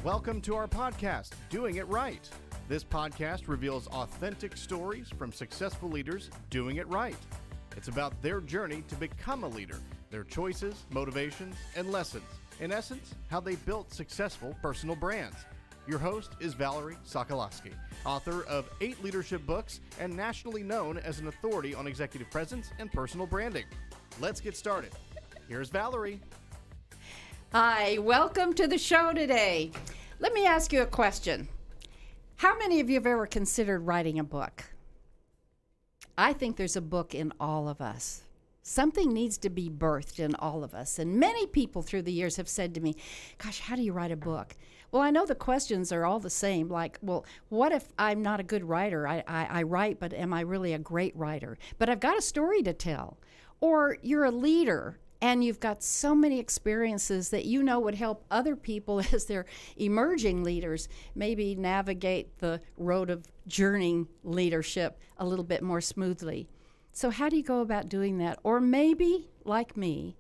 Welcome to our podcast, Doing It Right. This podcast reveals authentic stories from successful leaders doing it right. It's about their journey to become a leader, their choices, motivations, and lessons. In essence, how they built successful personal brands. Your host is Valerie Sokolowski, author of 8 leadership books and nationally known as an authority on executive presence and personal branding. Let's get started. Here's Valerie. Hi, welcome to the show today. Let me ask you a question. How many of you have ever considered writing a book? I think there's a book in all of us. Something needs to be birthed in all of us. And many people through the years have said to me, gosh, how do you write a book? Well, I know the questions are all the same. Like, well, what if I'm not a good writer? I write, but am I really a great writer? But I've got a story to tell. Or you're a leader and you've got so many experiences that you know would help other people as they're emerging leaders maybe navigate the road of journeying leadership a little bit more smoothly. So how do you go about doing that? Or maybe, like me,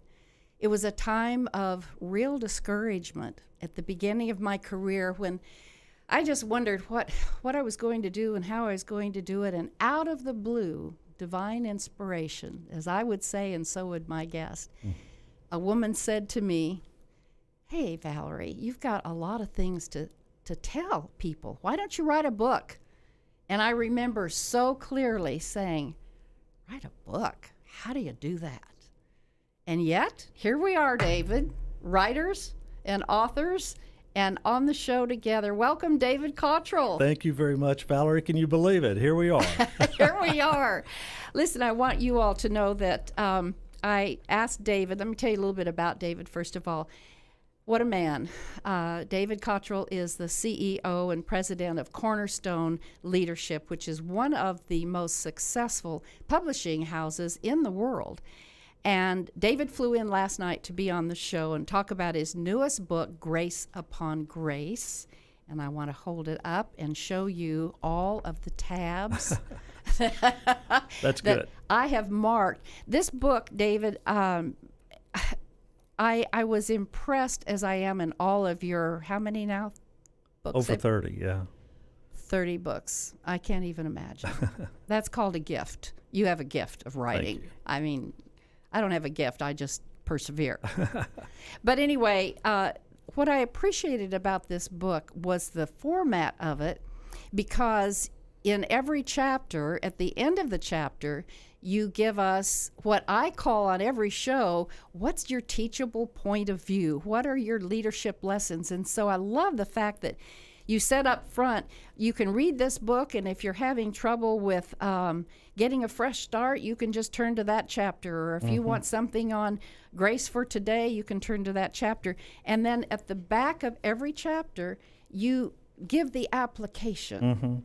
it was a time of real discouragement at the beginning of my career when I just wondered what I was going to do and how I was going to do it. And out of the blue, divine inspiration, as I would say, and so would my guest. A woman said to me, hey, Valerie, you've got a lot of things to tell people. Why don't you write a book? And I remember so clearly saying, write a book? How do you do that? And yet, here we are, David, writers and authors, and on the show together. Welcome, David Cottrell. Thank you very much, Valerie. Can you believe it? Here we are. Here we are. Listen, I want you all to know that I asked David, let me tell you a little bit about David, first of all. What a man. David Cottrell is the CEO and president of CornerStone Leadership, which is one of the most successful publishing houses in the world. And David flew in last night to be on the show and talk about his newest book, Grace Upon Grace. And I want to hold it up and show you all of the tabs That's good. that I have marked. This book, David, I was impressed, as I am in all of your, how many now? Books? Over 30, yeah. 30 books. I can't even imagine. That's called a gift. You have a gift of writing. I mean, I don't have a gift. I just persevere. But anyway, what I appreciated about this book was the format of it, because in every chapter, at the end of the chapter, you give us what I call on every show, what's your teachable point of view? What are your leadership lessons? And so I love the fact that you said up front, you can read this book, and if you're having trouble with getting a fresh start, you can just turn to that chapter. Or if you want something on grace for today, you can turn to that chapter. And then at the back of every chapter, you give the application.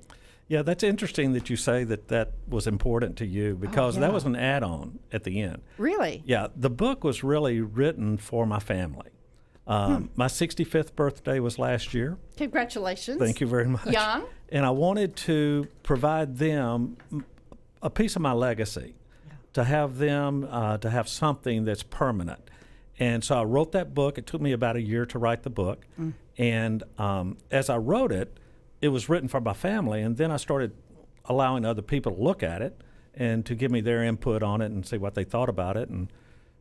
Yeah, that's interesting that you say that was important to you, because that was an add-on at the end. Really? Yeah, the book was really written for my family. My 65th birthday was last year. Congratulations. Thank you very much. Young. And I wanted to provide them a piece of my legacy, to have them to have something that's permanent. And so I wrote that book. It took me about a year to write the book. And as I wrote it, it was written for my family, and then I started allowing other people to look at it and to give me their input on it and see what they thought about it. And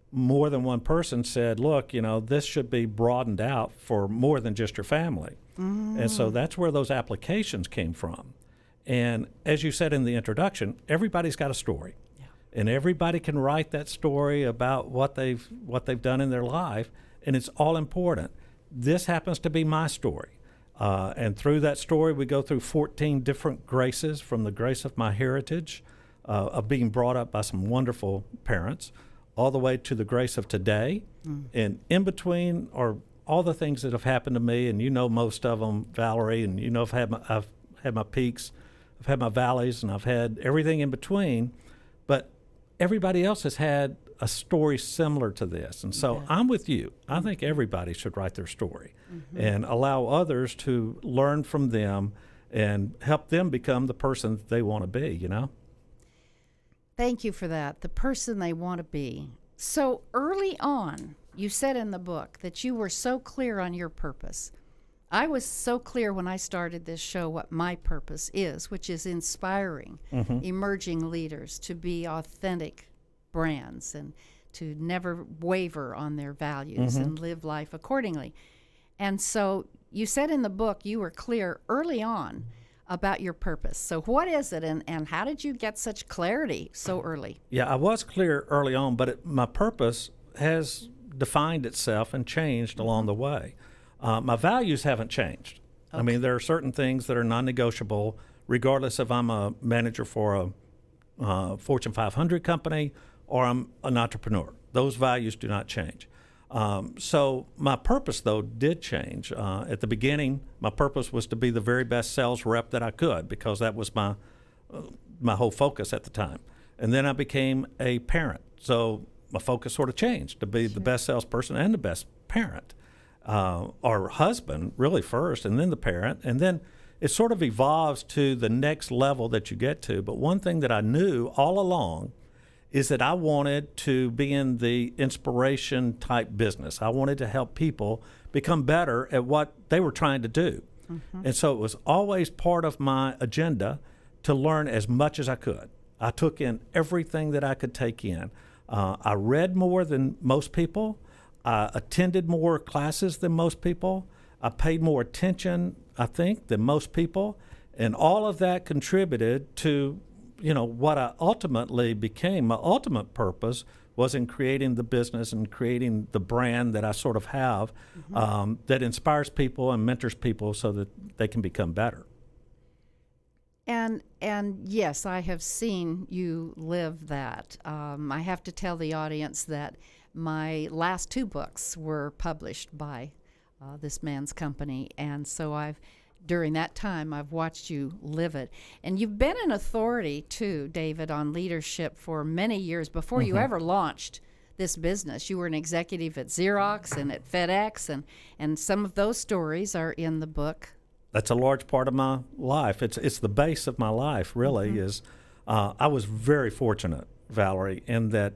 more than one person said, look, this should be broadened out for more than just your family. And so that's where those applications came from. And as you said in the introduction, everybody's got a story. And everybody can write that story about what they've done in their life, and it's all important. This happens to be my story. And through that story, we go through 14 different graces, from the grace of my heritage, of being brought up by some wonderful parents, all the way to the grace of today. And in between are all the things that have happened to me, and you know most of them, Valerie, and you know I've had my peaks, I've had my valleys, and I've had everything in between. But everybody else has had a story similar to this. And so I'm with you. I think everybody should write their story and allow others to learn from them and help them become the person that they want to be, Thank you for that, the person they want to be. So early on, you said in the book that you were so clear on your purpose. I was so clear when I started this show what my purpose is, which is inspiring emerging leaders to be authentic brands and to never waver on their values and live life accordingly. And so you said in the book you were clear early on about your purpose. So what is it, and how did you get such clarity so early? Yeah, I was clear early on, but my purpose has defined itself and changed along the way. My values haven't changed. Okay. I mean, there are certain things that are non-negotiable, regardless if I'm a manager for a Fortune 500 company or I'm an entrepreneur. Those values do not change. So my purpose, though, did change. At the beginning, my purpose was to be the very best sales rep that I could, because that was my whole focus at the time. And then I became a parent. So my focus sort of changed to be the best salesperson and the best parent. Or husband, really first, and then the parent. And then it sort of evolves to the next level that you get to. But one thing that I knew all along is that I wanted to be in the inspiration type business. I wanted to help people become better at what they were trying to do. And so it was always part of my agenda to learn as much as I could. I took in everything that I could take in. I read more than most people. I attended more classes than most people. I paid more attention, I think, than most people. And all of that contributed to, what I ultimately became. My ultimate purpose was in creating the business and creating the brand that I sort of have that inspires people and mentors people so that they can become better. And yes, I have seen you live that. I have to tell the audience that my last 2 books were published by this man's company, and so during that time, I've watched you live it. And you've been an authority, too, David, on leadership for many years before you ever launched this business. You were an executive at Xerox and at FedEx, and some of those stories are in the book. That's a large part of my life. It's the base of my life, really, is I was very fortunate, Valerie, in that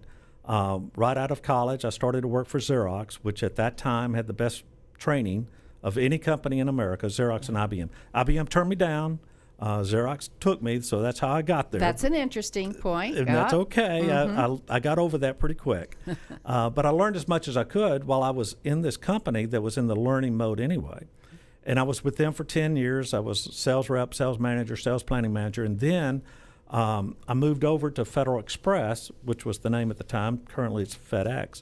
right out of college, I started to work for Xerox, which at that time had the best training of any company in America, Xerox and IBM. IBM turned me down. Xerox took me, so that's how I got there. That's an interesting point. And that's okay. I got over that pretty quick. But I learned as much as I could while I was in this company that was in the learning mode anyway. And I was with them for 10 years. I was sales rep, sales manager, sales planning manager. And then I moved over to Federal Express, which was the name at the time. Currently it's FedEx.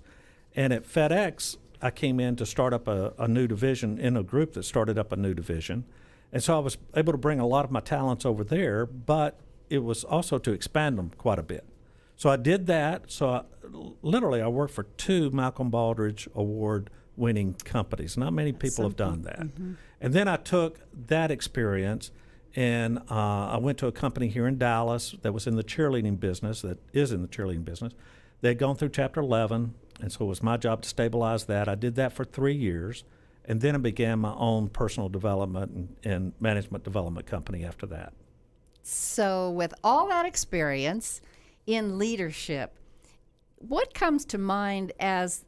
And at FedEx, I came in to start up a new division in a group that started up a new division. And so I was able to bring a lot of my talents over there, but it was also to expand them quite a bit. So I did that. So I worked for 2 Malcolm Baldrige Award-winning companies. Not many people have done that. And then I took that experience and I went to a company here in Dallas that was in the cheerleading business, that is in the cheerleading business. They had gone through Chapter 11. And so it was my job to stabilize that. I did that for 3 years, and then I began my own personal development and management development company after that. So with all that experience in leadership, what comes to mind as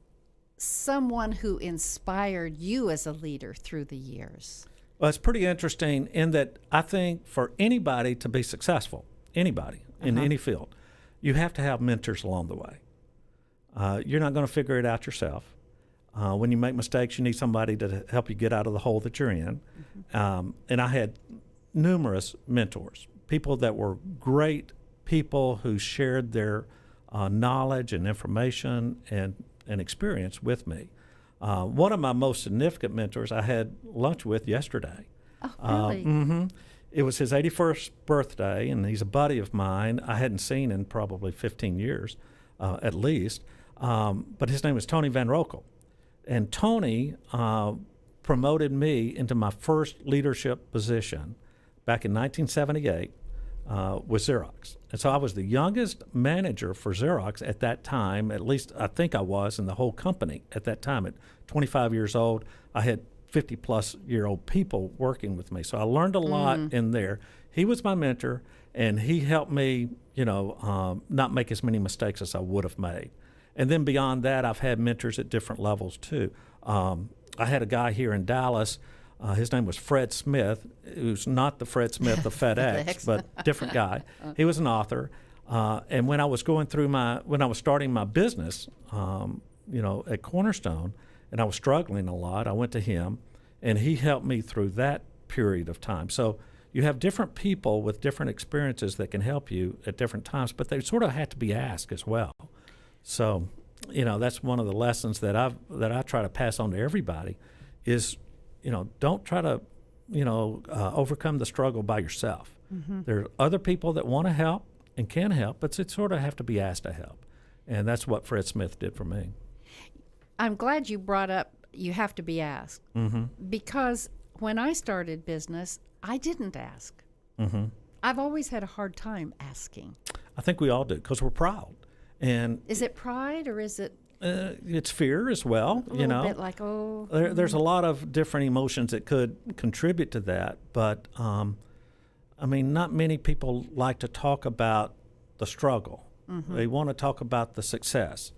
someone who inspired you as a leader through the years? Well, it's pretty interesting in that I think for anybody to be successful, anybody in any field, you have to have mentors along the way. You're not going to figure it out yourself. When you make mistakes, you need somebody to help you get out of the hole that you're in. And I had numerous mentors, people that were great people who shared their knowledge and information and experience with me. One of my most significant mentors I had lunch with yesterday. Oh, really? It was his 81st birthday, and he's a buddy of mine I hadn't seen in probably 15 years at least. But his name is Tony Van Rokel. And Tony promoted me into my first leadership position back in 1978 with Xerox. And so I was the youngest manager for Xerox at that time, at least I think I was in the whole company at that time. At 25 years old, I had 50-plus-year-old people working with me. So I learned a lot in there. He was my mentor, and he helped me, not make as many mistakes as I would have made. And then beyond that, I've had mentors at different levels too. I had a guy here in Dallas His name was Fred Smith, who's not the Fred Smith of FedEx, but different guy. He was an author. And when I was starting my business, at CornerStone, and I was struggling a lot, I went to him, and he helped me through that period of time. So you have different people with different experiences that can help you at different times, but they sort of have to be asked as well. So, that's one of the lessons that I try to pass on to everybody is, don't try to, overcome the struggle by yourself. Mm-hmm. There are other people that want to help and can help, but it sort of have to be asked to help. And that's what Fred Smith did for me. I'm glad you brought up you have to be asked. Mm-hmm. Because when I started business, I didn't ask. Mm-hmm. I've always had a hard time asking. I think we all do because we're proud. And is it pride or is it? It's fear as well. A little bit like, there's a lot of different emotions that could contribute to that. But, not many people like to talk about the struggle. Mm-hmm. They want to talk about the success.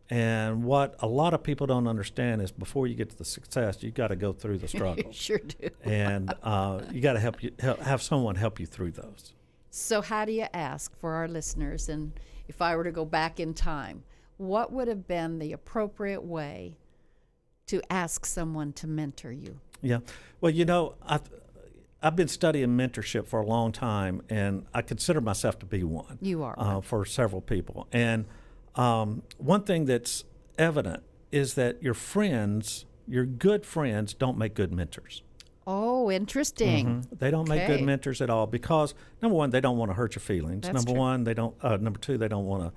And what a lot of people don't understand is before you get to the success, you got to go through the struggle. You sure do. And you got to have someone help you through those. So how do you ask for our listeners? And if I were to go back in time, what would have been the appropriate way to ask someone to mentor you? Yeah. Well, I've been studying mentorship for a long time, and I consider myself to be one. You are. For several people. And one thing that's evident is that your good friends don't make good mentors. Oh, interesting. Mm-hmm. They don't make good mentors at all because, number one, they don't want to hurt your feelings. That's true. Number two, they don't want to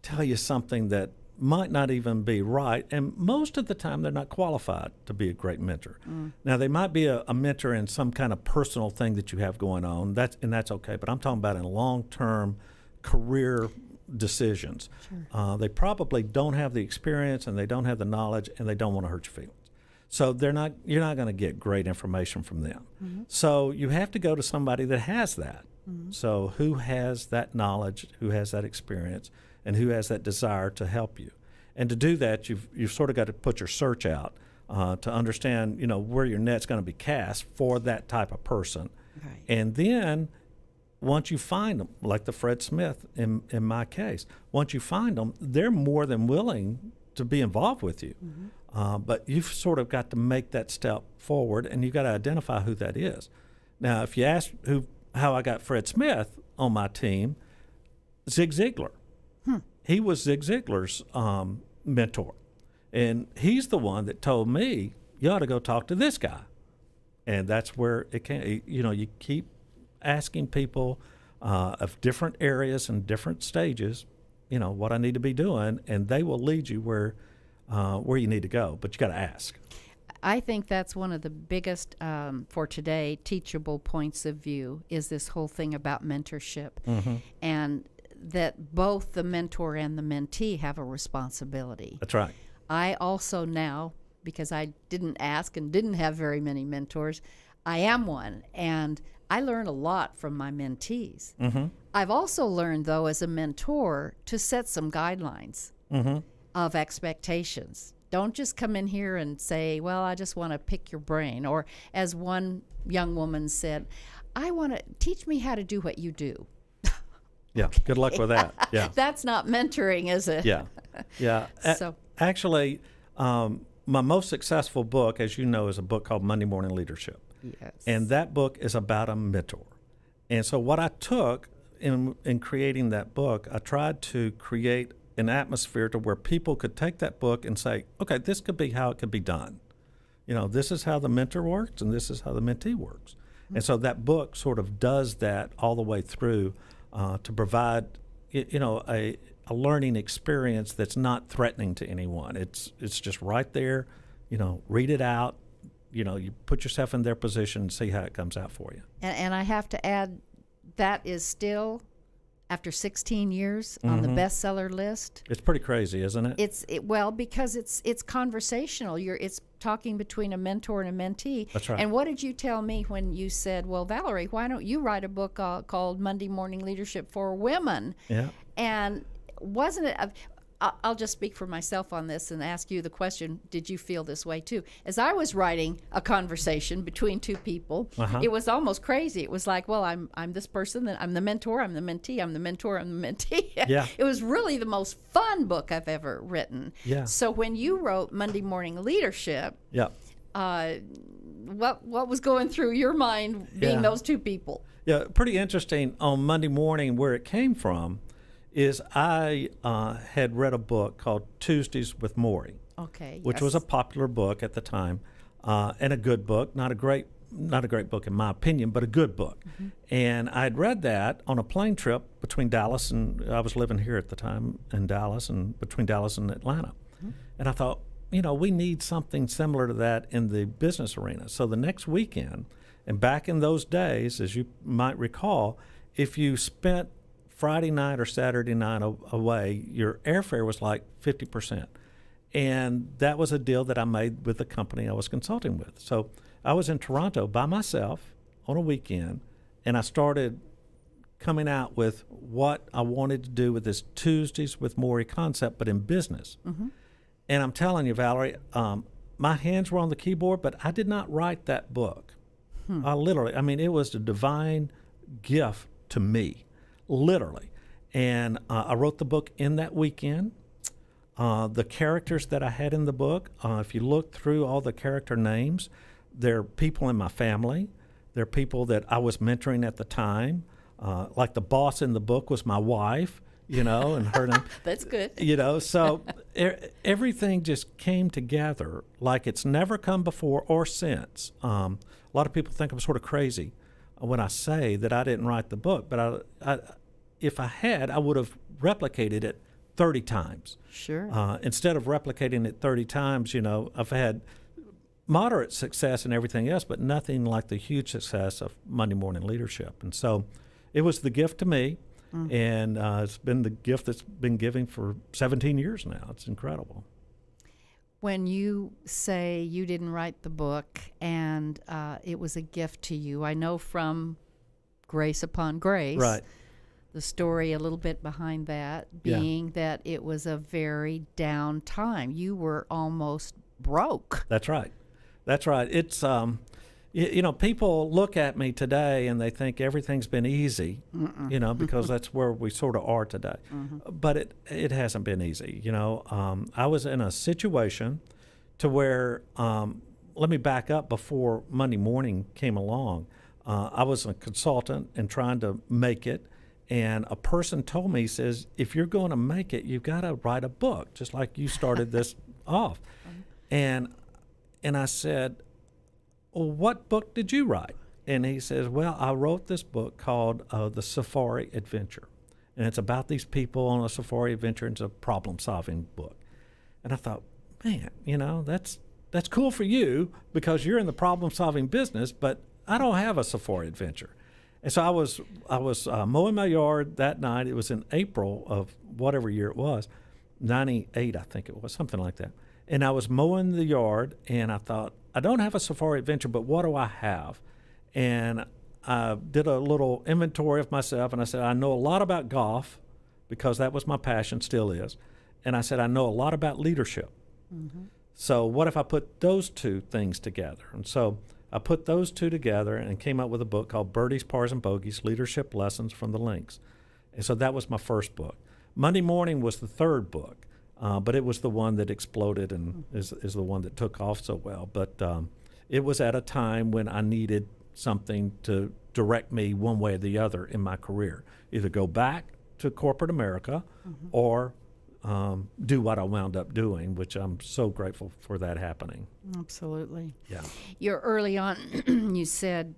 tell you something that might not even be right. And most of the time, they're not qualified to be a great mentor. Mm. Now, they might be a mentor in some kind of personal thing that you have going on. That's okay. But I'm talking about in long-term career decisions. Sure. They probably don't have the experience and they don't have the knowledge and they don't want to hurt your feelings. So you're not going to get great information from them. Mm-hmm. So you have to go to somebody that has that. Mm-hmm. So who has that knowledge, who has that experience, and who has that desire to help you. And to do that, you've sort of got to put your search out to understand, where your net's going to be cast for that type of person. Right. And then once you find them, like the Fred Smith in my case, once you find them, they're more than willing to be involved with you. Mm-hmm. But you've sort of got to make that step forward, and you've got to identify who that is. Now, if you ask how I got Fred Smith on my team, Zig Ziglar. He was Zig Ziglar's mentor. And he's the one that told me, you ought to go talk to this guy. And that's where it can, you keep asking people of different areas and different stages, what I need to be doing, and they will lead you where you need to go. But you got to ask. I think that's one of the biggest, for today, teachable points of view is this whole thing about mentorship. Mm-hmm. And that both the mentor and the mentee have a responsibility. That's right. I also now, because I didn't ask and didn't have very many mentors, I am one, and I learn a lot from my mentees. Mm-hmm. I've also learned, though, as a mentor, to set some guidelines of expectations. Don't just come in here and say, well, I just want to pick your brain. Or as one young woman said, I want to teach me how to do what you do. Yeah, good luck with that. Yeah, that's not mentoring, is it? Yeah. Actually, my most successful book, as you know, is a book called Monday Morning Leadership. Yes. And that book is about a mentor. And so what I took in creating that book, I tried to create an atmosphere to where people could take that book and say, okay, this could be how it could be done. This is how the mentor works, and this is how the mentee works. Mm-hmm. And so that book sort of does that all the way through. To provide, a learning experience that's not threatening to anyone. It's just right there. Read it out. You put yourself in their position and see how it comes out for you. And I have to add, that is still, after 16 years, on the bestseller list. It's pretty crazy, isn't it? Well, because it's conversational. It's talking between a mentor and a mentee. That's right. And what did you tell me when you said, well, Valerie, why don't you write a book called Monday Morning Leadership for Women? Yeah. And wasn't it, I'll just speak for myself on this and ask you the question, did you feel this way too? As I was writing a conversation between two people, it was almost crazy. It was like, well, I'm this person, then I'm the mentor, I'm the mentee, I'm the mentor, I'm the mentee. Yeah. It was really the most fun book I've ever written. Yeah. So when you wrote Monday Morning Leadership, Yeah. what was going through your mind being those two people? Yeah, pretty interesting on Monday morning where it came from is I had read a book called Tuesdays with Morrie, Okay. which was a popular book at the time, and a good book, not a great book in my opinion, but a good book. And I'd read that on a plane trip between Dallas and I was living here at the time in Dallas, and between Dallas and Atlanta. And I thought, we need something similar to that in the business arena. So the next weekend, and back in those days, as you might recall, if you spent Friday night or Saturday night away, your airfare was like 50%. And that was a deal that I made with the company I was consulting with. So I was in Toronto by myself on a weekend, and I started coming out with what I wanted to do with this Tuesdays with Morrie concept, but in business. And I'm telling you, Valerie, my hands were on the keyboard, but I did not write that book. It was a divine gift to me, literally. And I wrote the book in that weekend. The characters that I had in the book, if you look through all the character names, they're people in my family. They're people that I was mentoring at the time. Like the boss in the book was my wife, and her name. That's good. So everything just came together like it's never come before or since. A lot of people think I'm sort of crazy when I say that I didn't write the book, but if I had, I would have replicated it 30 times. Sure. Instead of replicating it 30 times, I've had moderate success and everything else, but nothing like the huge success of Monday Morning Leadership. And so it was the gift to me, and it's been the gift that's been giving for 17 years now. It's incredible. When you say you didn't write the book and it was a gift to you, I know from Grace Upon Grace, Right. the story a little bit behind that being that it was a very down time. You were almost broke. That's right. It's, people look at me today and they think everything's been easy, because that's where we sort of are today. But it hasn't been easy. I was in a situation to where, let me back up before Monday morning came along. I was a consultant and trying to make it. And a person told me, he says, if you're going to make it, you've got to write a book, just like you started this off. And I said, well, what book did you write? And he says, well, I wrote this book called The Safari Adventure. And it's about these people on a safari adventure. It's a problem-solving book. And I thought, man, that's cool for you because you're in the problem-solving business, but I don't have a safari adventure. And so I was mowing my yard that night. It was in April of whatever year it was, 98, I think it was, something like that. And I was mowing the yard, and I thought, I don't have a safari adventure, but what do I have? And I did a little inventory of myself, and I said, I know a lot about golf because that was my passion, still is. And I said, I know a lot about leadership. So what if I put those two things together? And so I put those two together and came up with a book called Birdies, Pars, and Bogeys, Leadership Lessons from the Links. And so that was my first book. Monday Morning was the third book, but it was the one that exploded and is the one that took off so well. But it was at a time when I needed something to direct me one way or the other in my career, either go back to corporate America or do what I wound up doing, which I'm so grateful for that happening. Absolutely. Yeah. You're early on, you said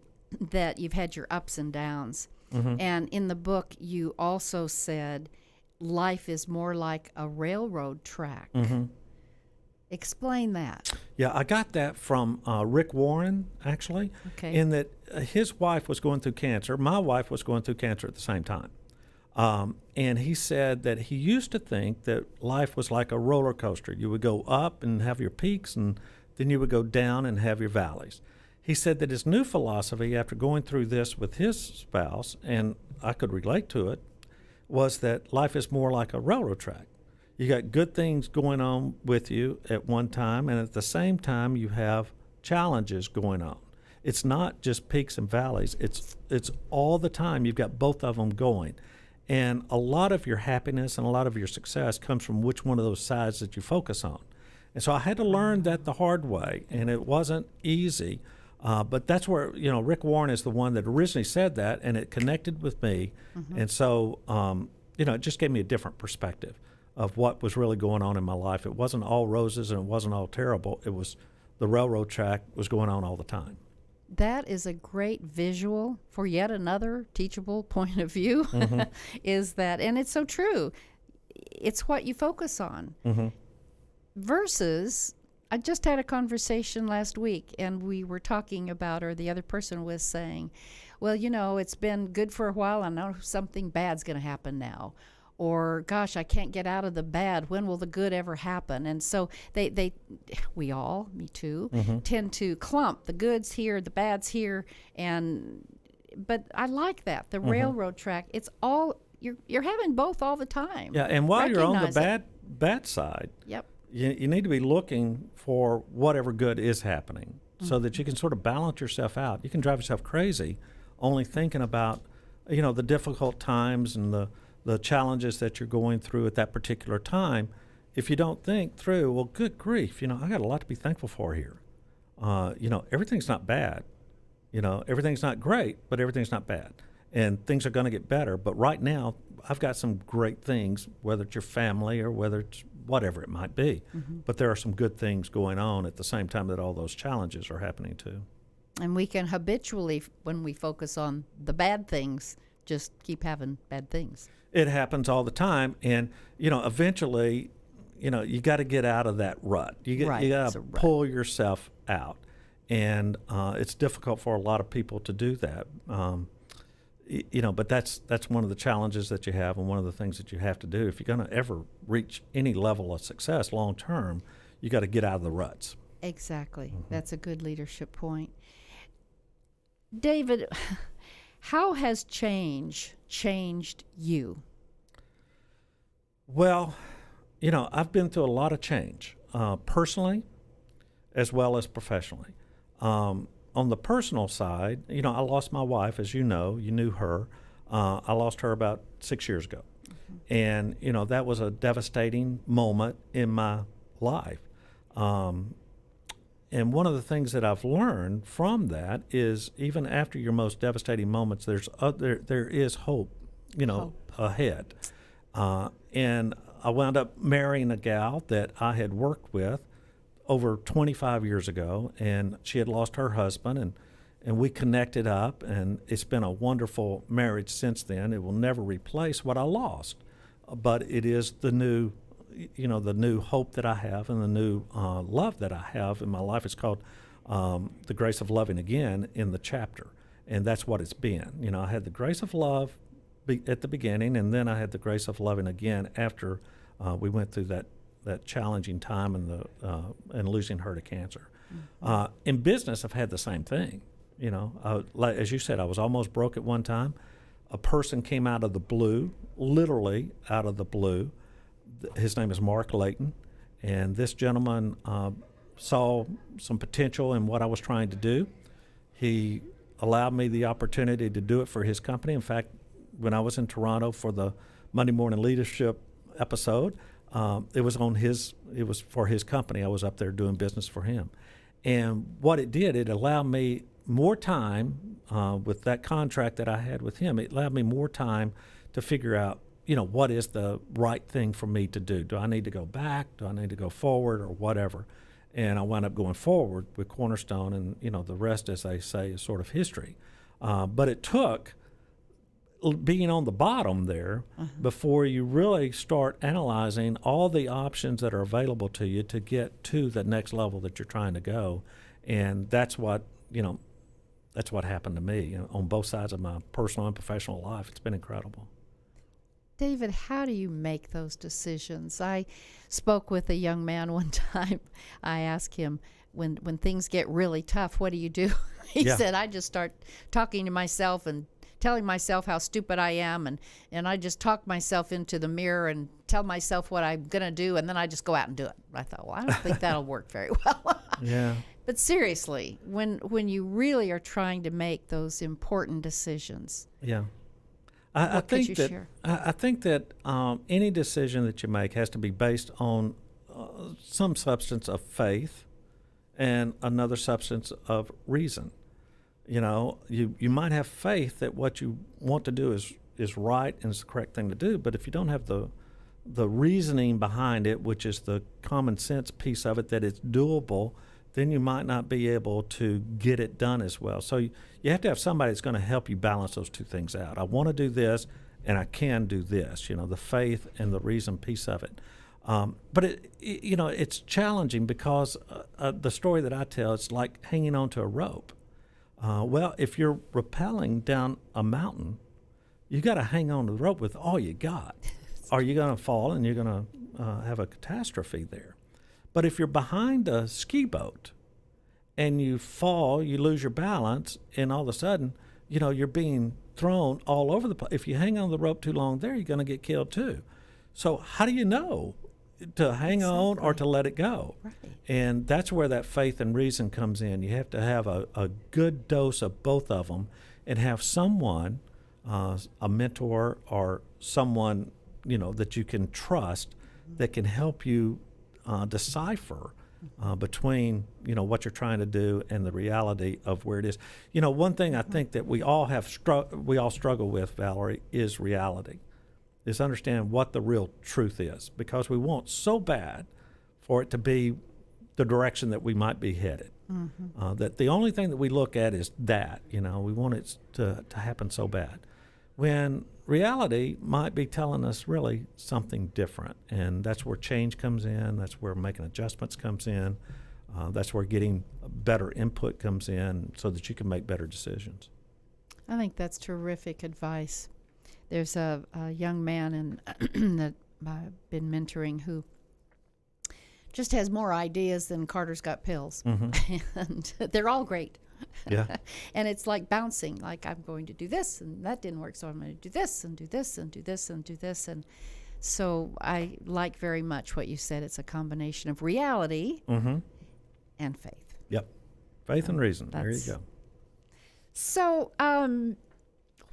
that you've had your ups and downs. And in the book, you also said life is more like a railroad track. Explain that. Yeah, I got that from Rick Warren, actually, in that his wife was going through cancer. My wife was going through cancer at the same time. And he said that he used to think that life was like a roller coaster. You would go up and have your peaks, and then you would go down and have your valleys. He said that his new philosophy after going through this with his spouse, and I could relate to it, was that life is more like a railroad track. You got good things going on with you at one time, and at the same time, you have challenges going on. It's not just peaks and valleys. It's all the time. You've got both of them going. And a lot of your happiness and a lot of your success comes from which one of those sides that you focus on. And so I had to learn that the hard way, and it wasn't easy. But that's where, Rick Warren is the one that originally said that, and it connected with me. And so, it just gave me a different perspective of what was really going on in my life. It wasn't all roses and it wasn't all terrible. It was the railroad track was going on all the time. That is a great visual for yet another teachable point of view, is that, and it's so true, it's what you focus on. Versus, I just had a conversation last week, and we were talking about, or the other person was saying, well, it's been good for a while, I know something bad's going to happen now. Or, gosh, I can't get out of the bad. When will the good ever happen? And so we all, me too, tend to clump the goods here, the bads here, but I like that. The railroad track, it's all, you're having both all the time. Yeah, and while you're on the bad side, you need to be looking for whatever good is happening so that you can sort of balance yourself out. You can drive yourself crazy only thinking about, the difficult times and the challenges that you're going through at that particular time. If you don't think through, well, good grief, I got a lot to be thankful for here. Everything's not bad. Everything's not great, but everything's not bad. And things are going to get better. But right now, I've got some great things, whether it's your family or whether it's whatever it might be. But there are some good things going on at the same time that all those challenges are happening too. And we can habitually, when we focus on the bad things, just keep having bad things. It happens all the time, and eventually, you got to get out of that rut. You got to pull yourself out, and it's difficult for a lot of people to do that. But that's one of the challenges that you have, and one of the things that you have to do if you're going to ever reach any level of success long term. You got to get out of the ruts. Exactly, that's a good leadership point, David. How has change changed you? Well, I've been through a lot of change, personally as well as professionally. On the personal side, I lost my wife, as you know. You knew her. I lost her about 6 years ago. And, that was a devastating moment in my life. And one of the things that I've learned from that is even after your most devastating moments, there is hope, ahead. And I wound up marrying a gal that I had worked with over 25 years ago, and she had lost her husband, and we connected up, and it's been a wonderful marriage since then. It will never replace what I lost, but it is the new hope that I have and the new love that I have in my life. It's called The Grace of Loving Again in the chapter, and that's what it's been. I had the grace of love at the beginning, and then I had the grace of loving again after we went through that challenging time and losing her to cancer. In business, I've had the same thing. As you said, I was almost broke at one time. A person came out of the blue, literally out of the blue. His name is Mark Layton, and this gentleman saw some potential in what I was trying to do. He allowed me the opportunity to do it for his company. In fact, when I was in Toronto for the Monday Morning Leadership episode, it was for his company. I was up there doing business for him. And what it did, it allowed me more time with that contract that I had with him. It allowed me more time to figure out, what is the right thing for me to do? Do I need to go back? Do I need to go forward, or whatever? And I wound up going forward with CornerStone, and, the rest, as they say, is sort of history. But it took being on the bottom there before you really start analyzing all the options that are available to you to get to the next level that you're trying to go. And that's what happened to me, on both sides of my personal and professional life. It's been incredible. David, how do you make those decisions? I spoke with a young man one time. I asked him, when things get really tough, what do you do? He said, I just start talking to myself and telling myself how stupid I am, and I just talk myself into the mirror and tell myself what I'm going to do, and then I just go out and do it. I thought, well, I don't think that'll work very well. Yeah. But seriously, when you really are trying to make those important decisions, Yeah. I what could think you that share? I think that any decision that you make has to be based on some substance of faith and another substance of reason. You know, you might have faith that what you want to do is right and is the correct thing to do, but if you don't have the reasoning behind it, which is the common sense piece of it, that it's doable, then you might not be able to get it done as well. So you have to have somebody that's going to help you balance those two things out. I want to do this, and I can do this, you know, the faith and the reason piece of it. But, it's challenging because the story that I tell, it's like hanging onto a rope. Well, if you're rappelling down a mountain, you got to hang on to the rope with all you got, or you're going to fall and you're going to have a catastrophe there. But if you're behind a ski boat and you fall, you lose your balance, and all of a sudden, you're being thrown all over the place. If you hang on the rope too long there, you're going to get killed too. So how do you know to hang on or to let it go? Right. And that's where that faith and reason comes in. You have to have a good dose of both of them and have someone, a mentor or someone, that you can trust that can help you decipher between what you're trying to do and the reality of where it is. One thing I think that we all struggle with, Valerie, is reality. Is understand what the real truth is, because we want so bad for it to be the direction that we might be headed. That the only thing that we look at is that, we want it to happen so bad. When reality might be telling us really something different, and that's where change comes in, that's where making adjustments comes in, that's where getting better input comes in so that you can make better decisions. I think that's terrific advice. There's a young man that I've been mentoring who just has more ideas than Carter's got pills. And they're all great. Yeah. And it's like bouncing, like I'm going to do this and that didn't work, so I'm going to do this and do this and do this and do this. And so I like very much what you said. It's a combination of reality and faith. Yep. Faith and reason. There you go. So,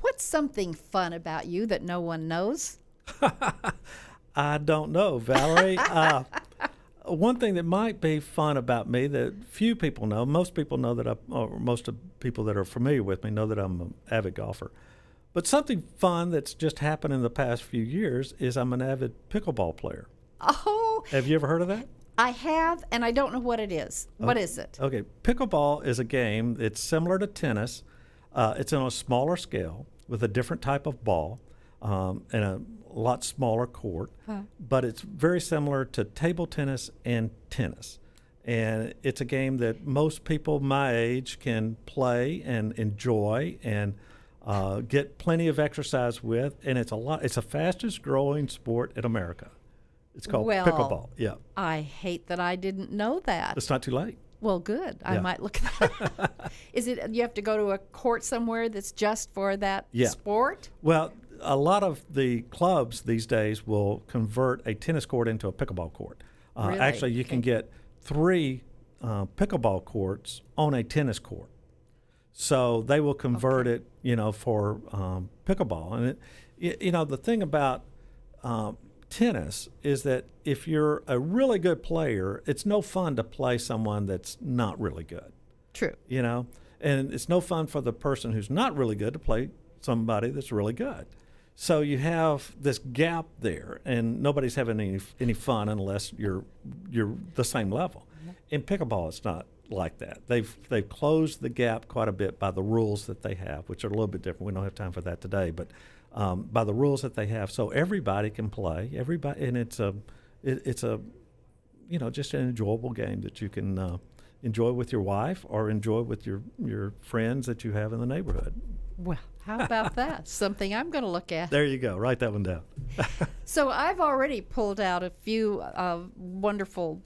what's something fun about you that no one knows? I don't know, Valerie. One thing that might be fun about me that few people know, most people know that most of people that are familiar with me know that I'm an avid golfer. But something fun that's just happened in the past few years is I'm an avid pickleball player. Oh. Have you ever heard of that? I have, and I don't know what it is. What is it? Okay. Pickleball is a game that's similar to tennis. It's on a smaller scale with a different type of ball and a lot smaller court, but it's very similar to table tennis and tennis. And it's a game that most people my age can play and enjoy and get plenty of exercise with. And it's the fastest growing sport in America. It's called pickleball. Yeah. I hate that I didn't know that. It's not too late. Well, good. I might look at that. Is it you have to go to a court somewhere that's just for that sport? Well, a lot of the clubs these days will convert a tennis court into a pickleball court. Really? Actually, you can get 3 pickleball courts on a tennis court. So they will convert it, for pickleball. And the thing about tennis is that if you're a really good player, it's no fun to play someone that's not really good. True. And it's no fun for the person who's not really good to play somebody that's really good. So you have this gap there, and nobody's having any fun unless you're the same level. In pickleball, it's not like that. They've closed the gap quite a bit by the rules that they have, which are a little bit different. We don't have time for that today, but by the rules that they have, so everybody can play. Everybody, and it's just an enjoyable game that you can enjoy with your wife or enjoy with your friends that you have in the neighborhood. Well, how about that? Something I'm going to look at. There you go. Write that one down. So I've already pulled out a few wonderful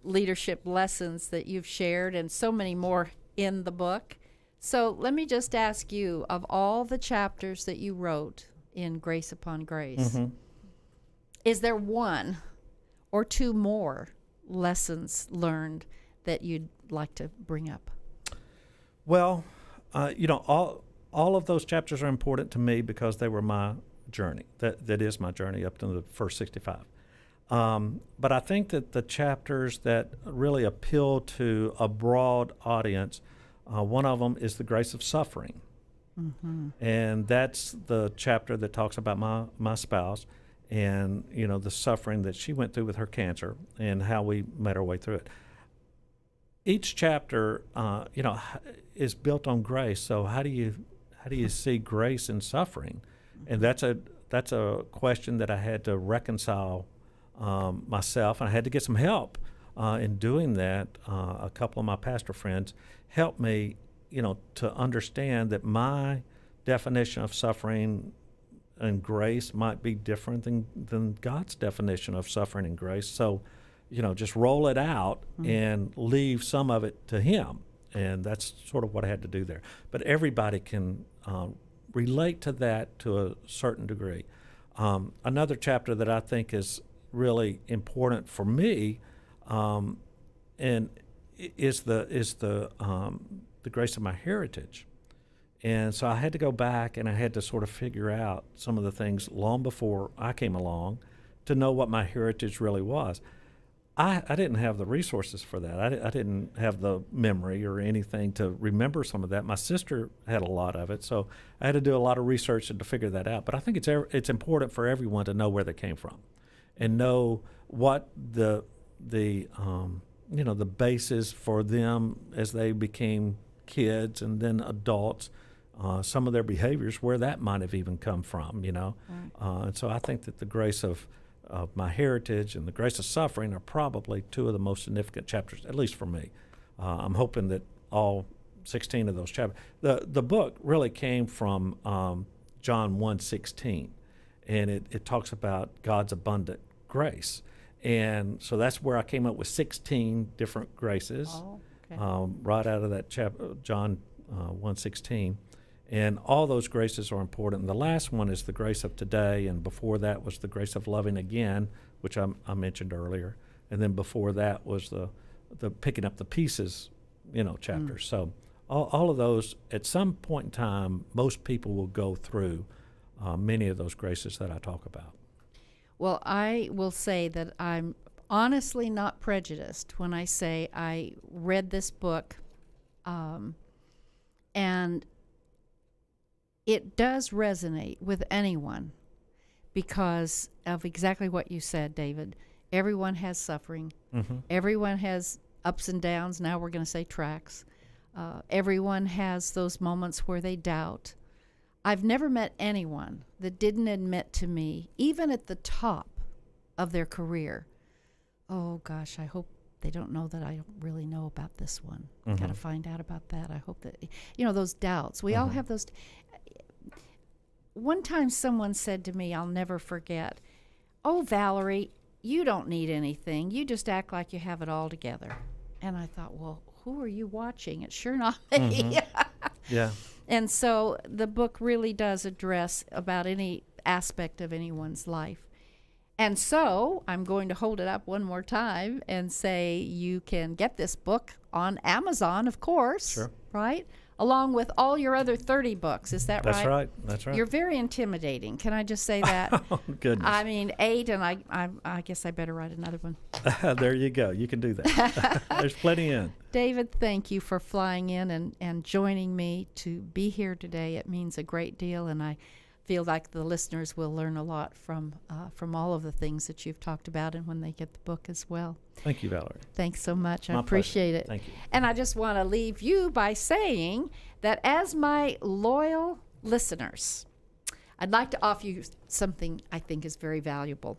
leadership lessons that you've shared, and so many more in the book. So let me just ask you, of all the chapters that you wrote in Grace Upon Grace, is there one or two more lessons learned that you'd like to bring up? Well, all of those chapters are important to me because they were my journey. That is my journey up to the first 65. But I think that the chapters that really appeal to a broad audience, one of them is the grace of suffering. And that's the chapter that talks about my spouse and, the suffering that she went through with her cancer and how we made our way through it. Each chapter, is built on grace. So how do you see grace in suffering? And that's a question that I had to reconcile myself, and I had to get some help in doing that. A couple of my pastor friends helped me, to understand that my definition of suffering and grace might be different than God's definition of suffering and grace. So, just roll it out and leave some of it to Him. And that's sort of what I had to do there. But everybody can relate to that to a certain degree. Another chapter that I think is really important for me, and is the grace of my heritage. And so I had to go back and I had to sort of figure out some of the things long before I came along to know what my heritage really was. I didn't have the resources for that. I didn't have the memory or anything to remember some of that. My sister had a lot of it, so I had to do a lot of research to figure that out. But I think it's important for everyone to know where they came from and know what the basis for them as they became kids and then adults, some of their behaviors, where that might have even come from, And so I think that the grace of my heritage and the grace of suffering are probably two of the most significant chapters, at least for me. I'm hoping that all 16 of those chapters. The book really came from John 1:16, and it talks about God's abundant grace. And so that's where I came up with 16 different graces, right out of that chapter, John 1:16. And all those graces are important. And the last one is the grace of today, and before that was the grace of loving again, which I mentioned earlier. And then before that was the picking up the pieces, chapters. So all of those, at some point in time, most people will go through many of those graces that I talk about. Well, I will say that I'm honestly not prejudiced when I say I read this book, and it does resonate with anyone because of exactly what you said, David. Everyone has suffering. Everyone has ups and downs. Now we're going to say tracks. Everyone has those moments where they doubt. I've never met anyone that didn't admit to me, even at the top of their career, oh gosh, I hope they don't know that I don't really know about this one. Got to find out about that. I hope that, those doubts. We all have those. One time someone said to me, I'll never forget, "Oh, Valerie, you don't need anything. You just act like you have it all together." And I thought, well, who are you watching? It's sure not me. Yeah. And so the book really does address about any aspect of anyone's life. And so I'm going to hold it up one more time and say you can get this book on Amazon, of course. Sure. Right? Along with all your other 30 books. Is that right? That's right. You're very intimidating. Can I just say that? Oh, goodness. I mean, 8, and I guess I better write another one. There you go. You can do that. There's plenty in. David, thank you for flying in and joining me to be here today. It means a great deal, and I feel like the listeners will learn a lot from all of the things that you've talked about and when they get the book as well. Thank you, Valerie. Thanks so much. I My appreciate pleasure. it. Thank you. And I just want to leave you by saying that as my loyal listeners, I'd like to offer you something I think is very valuable.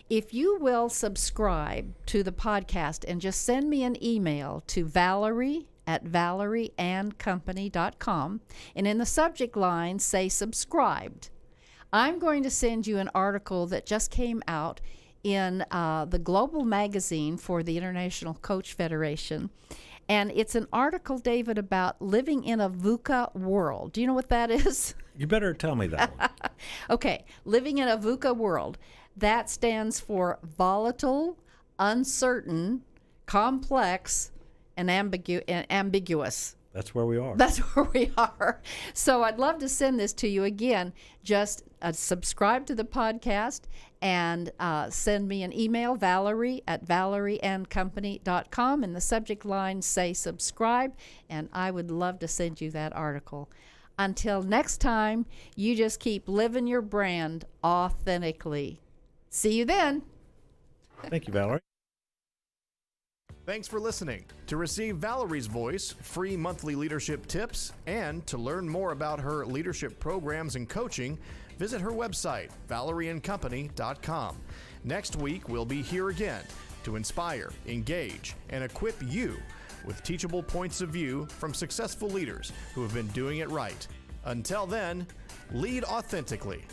If you will subscribe to the podcast and just send me an email to Valerie@valerieandcompany.com, and in the subject line say subscribed, I'm going to send you an article that just came out in the Global Magazine for the International Coach Federation. And it's an article, David, about living in a VUCA world. Do you know what that is? You better tell me that one. Okay, living in a VUCA world. That stands for volatile, uncertain, complex, and ambiguous. That's where we are. That's where we are. So I'd love to send this to you again. Just subscribe to the podcast and send me an email, Valerie@valerieandcompany.com. In the subject line, say subscribe, and I would love to send you that article. Until next time, you just keep living your brand authentically. See you then. Thank you, Valerie. Thanks for listening. To receive Valerie's voice, free monthly leadership tips, and to learn more about her leadership programs and coaching, visit her website, valerieandcompany.com. Next week, we'll be here again to inspire, engage, and equip you with teachable points of view from successful leaders who have been doing it right. Until then, lead authentically.